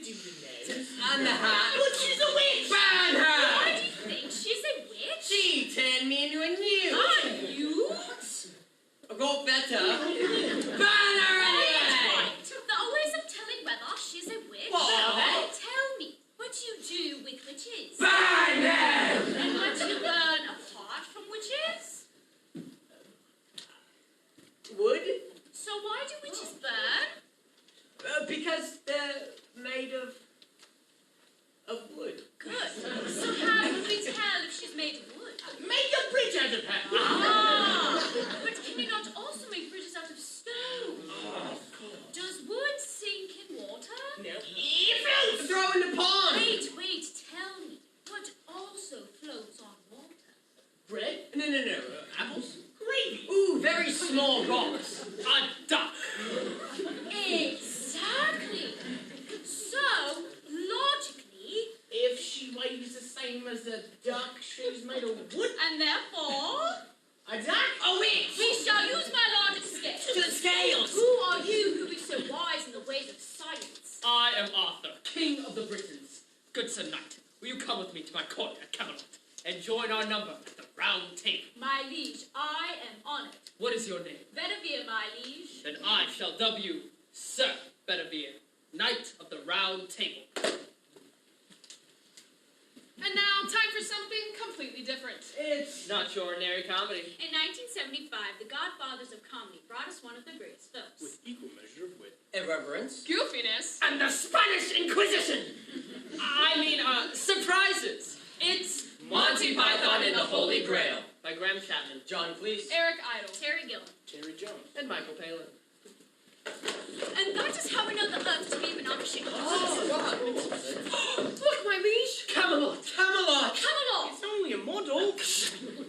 do the nose. And the hat. But she's a witch! Ban her! Why do you think she's a witch? She turned me into a newt. A newt? I got better. Ban her anyway! There are ways of telling whether she's a witch. What are they? Tell me, what do you do with witches? Ban them! And what do you learn apart from witches? Wood? So why do witches burn? Because they're made of wood. Good. So how would we tell if she's made of wood? Make a bridge out of her! Ah! But can you not also make bridges out of stone? Does wood sink in water? No. It floats! Throw in the pond! Wait, tell me. What also floats on water? Bread? No. Apples? Gravy! Ooh, very small rocks. A duck. Exactly. So, logically, If she weighs the same as a duck, she's made of wood. and therefore, A duck? A witch! we shall use my largest scale. To the scales! Who are you who is so wise in the ways of science? I am Arthur, King of the Britons. Good Sir Knight, will you come with me to my court at Camelot and join our number at the Round Table? My liege, I am honored. What is your name? Bedivere, my liege. Then I shall dub you Sir Bedivere, Knight of the Round Table. And now, time for something completely different. It's not your ordinary comedy. In 1975, the godfathers of comedy brought us one of their greatest films. With equal measure of wit. Irreverence. Goofiness. And the Spanish Inquisition! Surprises! It's Monty Python and the Holy Grail. by Graham Chapman John Cleese. Eric Idle. Terry Gilliam. Terry Jones. and Michael Palin. And that is how we know the earth to be monoxious. Look, my liege. Camelot! Camelot! Camelot! It's only a model.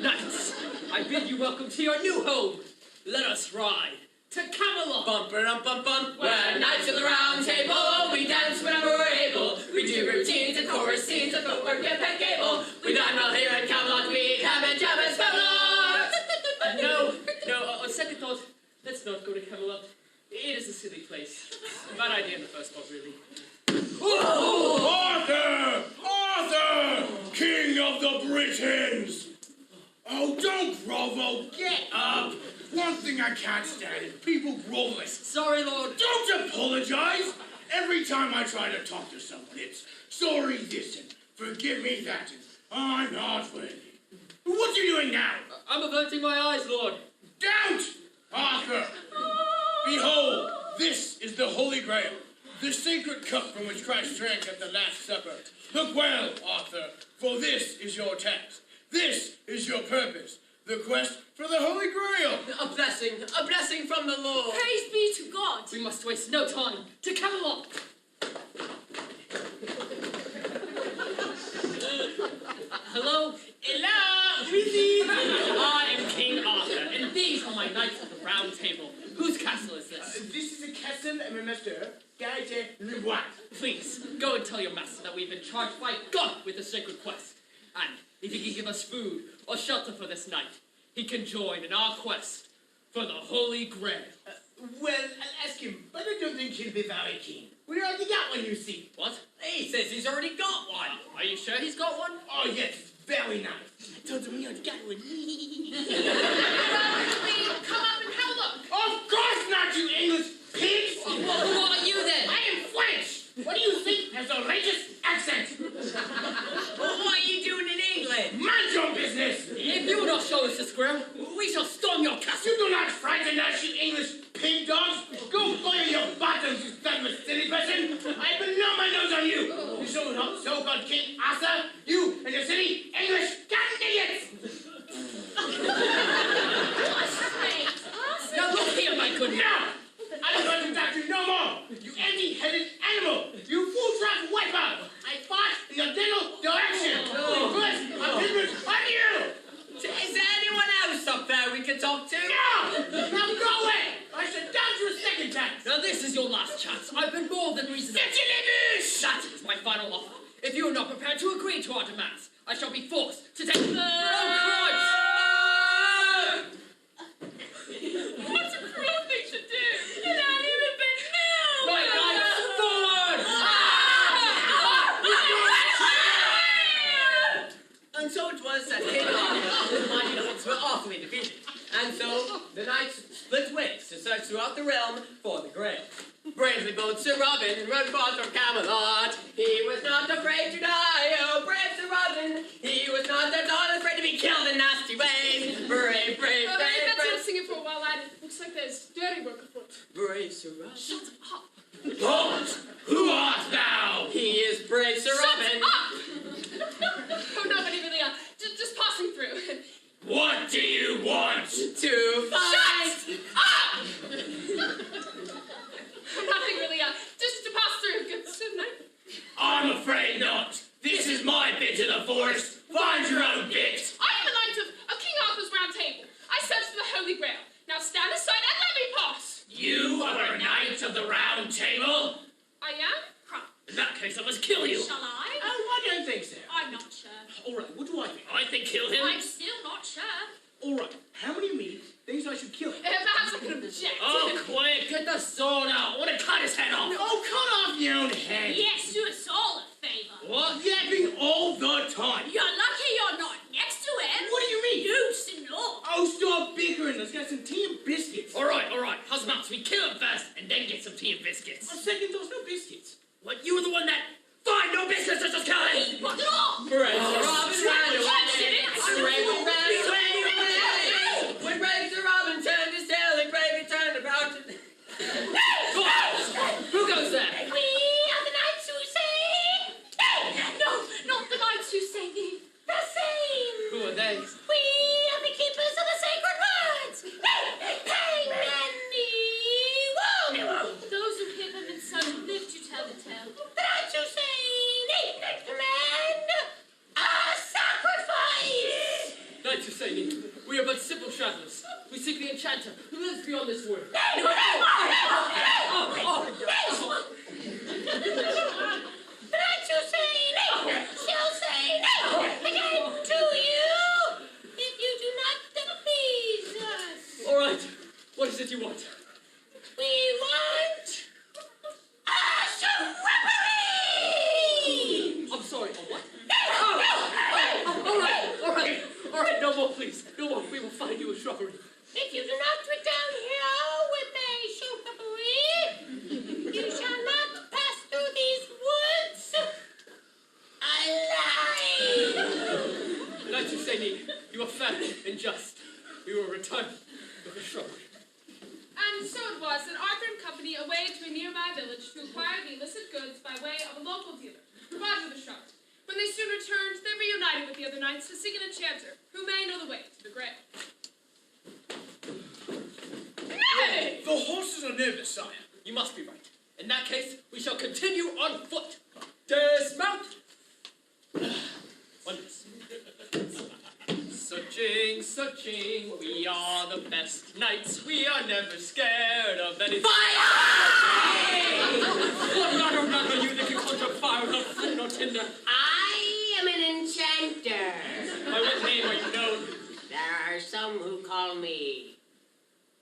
Knights, I bid you welcome to your new home. Let us ride to Camelot. Bumper-dum-bum-bum. We're knights of the round table. We dance whenever we're able. We do routines and chorus scenes and footwork and pen cable. We dine well here in Camelot. We come and jam and Camelot. On second thought, let's not go to Camelot. It is a silly place. Bad idea in the first part, really. Arthur! Arthur! King of the Britons! Oh, don't grovel. Get up. One thing I can't stand is people groveling. Sorry, Lord. Don't apologize. Every time I try to talk to someone, it's sorry this and forgive me that and I'm not worthy. What are you doing now? I'm averting my eyes, Lord. Don't! Arthur! Behold, this is the Holy Grail, the sacred cup from which Christ drank at the Last Supper. Look well, Arthur, for this is your task. This is your purpose, the quest for the Holy Grail. A blessing from the Lord. Praise be to God. We must waste no time. To Camelot. Hello? I am King Arthur, and these are my knights of the Round Table. Whose castle is this? This is a castle and my master, Guy Le Bois. Please, go and tell your master that we've been charged by God with the sacred quest. And if he can give us food or shelter for this night, he can join in our quest for the Holy Grail. Well, I'll ask him, but I don't think he'll be very keen. We already got one, you see. What? He says he's already got one. Are you sure he's got one? Oh, yes, it's very nice. I told him we already got one. Come up and have a look. Of course not, you English pigs! Well, who are you then? I am French! What do you think has the latest accent? Well, what are you doing in England? Mind your business! If you will not show us the square, we shall storm your castle. You do not frighten us, you English pig dogs! Go boil your bottoms, you stubborn silly person! I blow my nose on you! You so-called King Arthur, you and your silly English cotton idiots! Now look here, my good man. No! I'm going to talk to you no more! You empty-headed animal! You full-truck wiper! I fought in your general direction! First, I'm different on you! Is there anyone else up there we can talk to? No! Now go away! I should down you a second time! Now this is your last chance. I've been more than reasonable. That is my final offer. If you are not prepared to agree to our demands, I shall be forced to take... Oh, Christ! What's a cruel thing to do? It hasn't even been known. Right, guys, forward! knights split ways to search throughout the realm for the Grail. Bravely bold Sir Robin rode forth from Camelot. He was not afraid to die, oh brave Sir Robin. He was not at all afraid to be killed in nasty ways. Brave, brave, Well, brave, that's brave. not singing for a while, lad. Looks like there's dirty work afoot. Brave Sir Robin. Shut up. Halt! Who art thou? He is brave Sir Robin. Oh, nobody really, just passing through. What do you want? To fight. Nothing really, just to pass through. Good night. I'm afraid not. This is my bit of the forest. Find your own bit. I am a knight of King Arthur's Round Table. I search for the Holy Grail. Now stand aside and let me pass. You are a knight of the Round Table? I am? In that case, I must kill you. Shall I? Oh, I don't think so. I'm not sure. All right, what do I think? I think kill him. I'm still not sure. All right, how many of me thinks I should kill him? Perhaps I can object. Oh, quick, get the sword out. I want to cut his head off. Oh, cut off your own head. Yes, do us all a favour. What? Yapping all the time. You're lucky you're not next to him. What do you mean? You snore. Oh, stop bickering. Let's get some tea and biscuits. All right. How's about we kill him first and then get some tea and biscuits? On second thoughts, no biscuits. What? You were the one that. Fine, no biscuits. Let's just kill him. What off? Brave Sir Robin ran away. Brave ran away. When brave Sir Robin turned his tail, and bravely turned about to... Who goes there? We are the knights who say... No, not the knights who say the same. Who are they? We are the keepers of the sacred words. Pang and the woe. Those who hear them and so live to tell the tale. The knights who say command a sacrifice. Knights who say me. We are but simple travelers. We seek the enchanter who lives beyond this world. The knights who say nay shall say nay again to you if you do not appease us. All right. What is it you want? We want a shrubbery. I'm sorry. A what? All right. No more, please. No more. We will find you a shrubbery. If you do not return here with a shrubbery, you shall not pass through these woods alive. The knights who say me, you are fair and just. We will return with a shrubbery. And so it was that Arthur and company away to a nearby village to acquire the illicit goods by way of a local dealer, Roger the Sharp. When they soon returned, they reunited with the other knights to seek an enchanter who may know the way to the Grail. Hey! The horses are nervous, sire. You must be right. In that case, we shall continue on foot. Dismount! Wonders. Searching, we are the best knights. We are never scared of anything. Fire! What matter you that can conjure fire without flint or tinder? I am an enchanter. By what name are you known? There are some who call me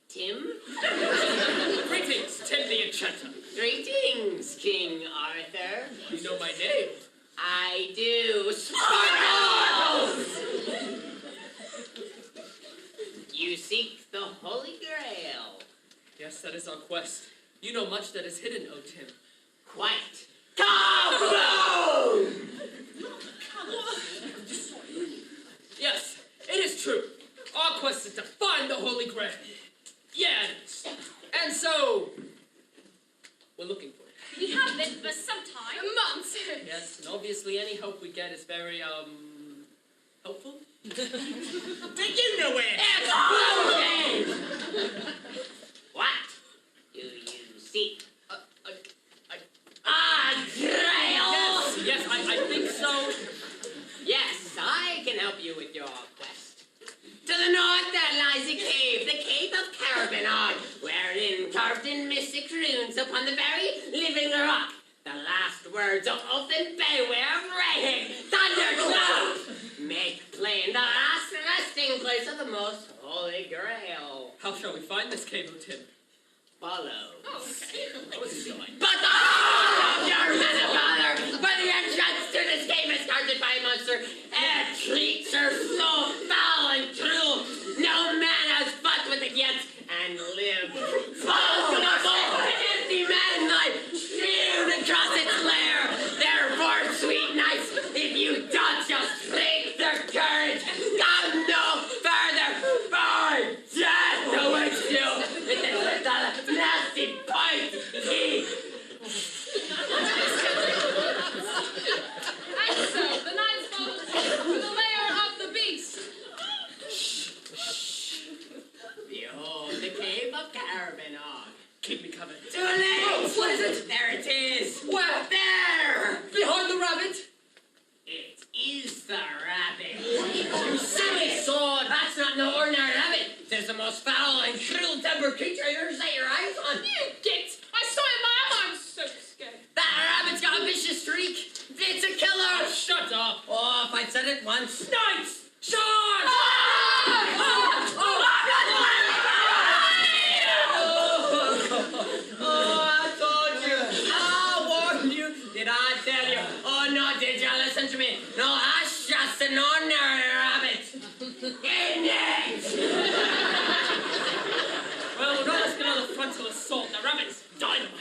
Tim. Greetings, Tim the Enchanter. Greetings, King Arthur. You know my name. I do. Sparkles! You seek the Holy Grail. Yes, that is our quest. You know much that is hidden, O Tim. Quite. Kaboom! Yes, it is true. Our quest is to find the Holy Grail. Yeah, it is. And so, we're looking for it. We have been for some time. Months. Yes, and obviously any help we get is very, helpful. Do you know where? What do you seek? Grail! Yes, I think so. Yes, I can help you with your quest. To the north there lies a cave, the Cave of Carabinog, wherein carved in mystic runes upon the very living rock, the last words of Ulfin Beware of Rehig, Thundercloud, make plain the last resting place of the most holy Grail. How shall we find this cave, O Tim? Follow. Oh, okay. But all of your men of valor, for the entrance to this cave is guarded by a monster, and creature so foul and cruel, no man has fought with it yet, most foul and cruel-tempered creature you ever set your eyes on. You git! I saw it, Mom! I'm so scared. That rabbit's got a vicious streak. It's a killer. Oh, shut up. Oh, if I'd said it once. Knights! Charge! I told you. I warned you. Did I tell you? Oh, no, did you listen to me? No, that's just an ordinary rabbit. In it! Well, we're not asking another frontal assault. The rabbit's dynamite.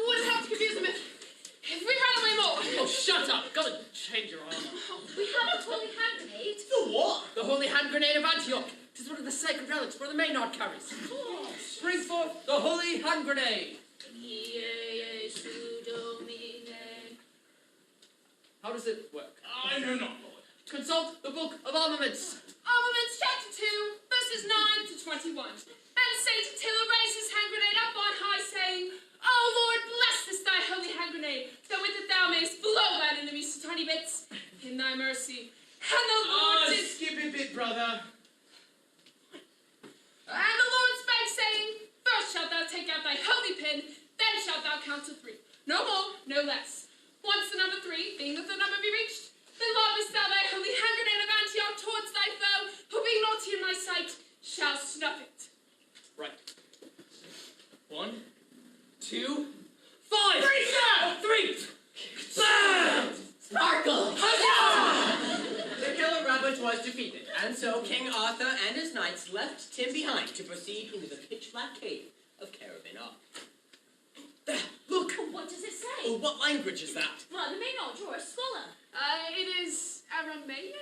Would have to confuse him if we ran away more. Oh, shut up. Go and change your armor. We have a holy hand grenade. The what? The holy hand grenade of Antioch. It is one of the sacred relics for the Maynard carries. Bring forth the holy hand grenade. How does it work? I do not. Consult the Book of Armaments. Armaments chapter 2, verses 9 to 21. And Saint Attila raised his hand grenade up on high, saying, O Lord, bless this thy holy hand grenade, that with it thou mayest blow thine enemies to tiny bits in thy mercy. And the Lord did... skip a bit, brother. And the Lord spake, saying, First shalt thou take out thy holy pin, then shalt thou count to 3. No more, no less. Once the number 3, being the third number be reached, then lobbest thou thy holy hand grenade of Antioch towards thy foe, who being naughty in my sight, shall snuff it. Right. 1, 2, 5. 3, sir! 3. Bam! Sparkle! The killer rabbit was defeated, and so King Arthur and his knights left Tim behind to proceed into the pitch-black cave of Carabiner. There, look! What does it say? Oh, what language is that? Well, the Maynard, you're a scholar. It is Aramaic?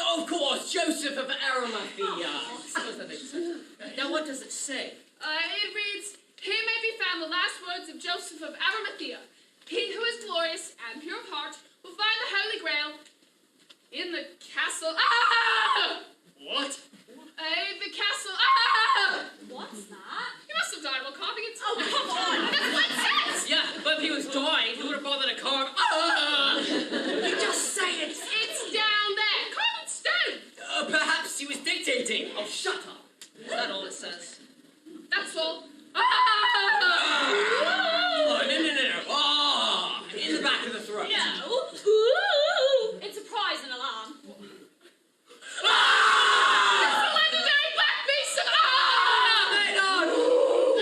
Oh, of course, Joseph of Arimathea. I suppose that makes sense. Now, what does it say? It reads, Here may be found the last words of Joseph of Arimathea. He who is glorious and pure of heart will find the Holy Grail in the castle. Ah! What? The castle. Ah! What's that? He must have died while carving it. Oh, come on! That's what it says! Yeah, but if he was dying, he would have bothered to carve. You just say it. It's down there. Carved in stone. Perhaps he was dictating. Oh, shut up. Is that all it says? That's all. Ah! Oh, no. Oh, in the back of the throat. No. Ooh! It's a prize and alarm. It's the legendary black beast of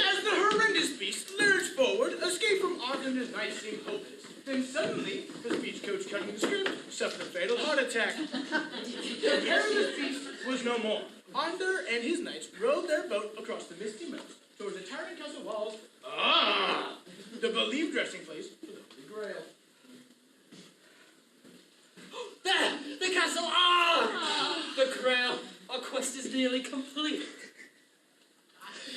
As the horrendous beast lurched forward, escape from Arthur and his knights seemed hopeless. Then suddenly, the stagecoach cutting the script suffered a fatal heart attack. The perilous beast was no more. Arthur and his knights rowed their boat across the misty meadows towards the towering castle walls. The believed resting place for the Holy Grail. There! The castle! Ah! The Grail! Our quest is nearly complete.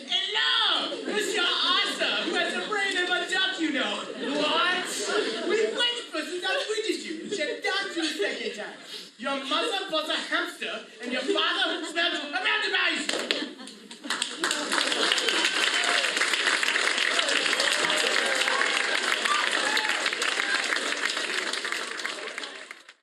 Hello! Monsieur Arthur, who has the brain of a duck, you know. What? We French persons outwitted you and sent down to the second time. Your mother was a hamster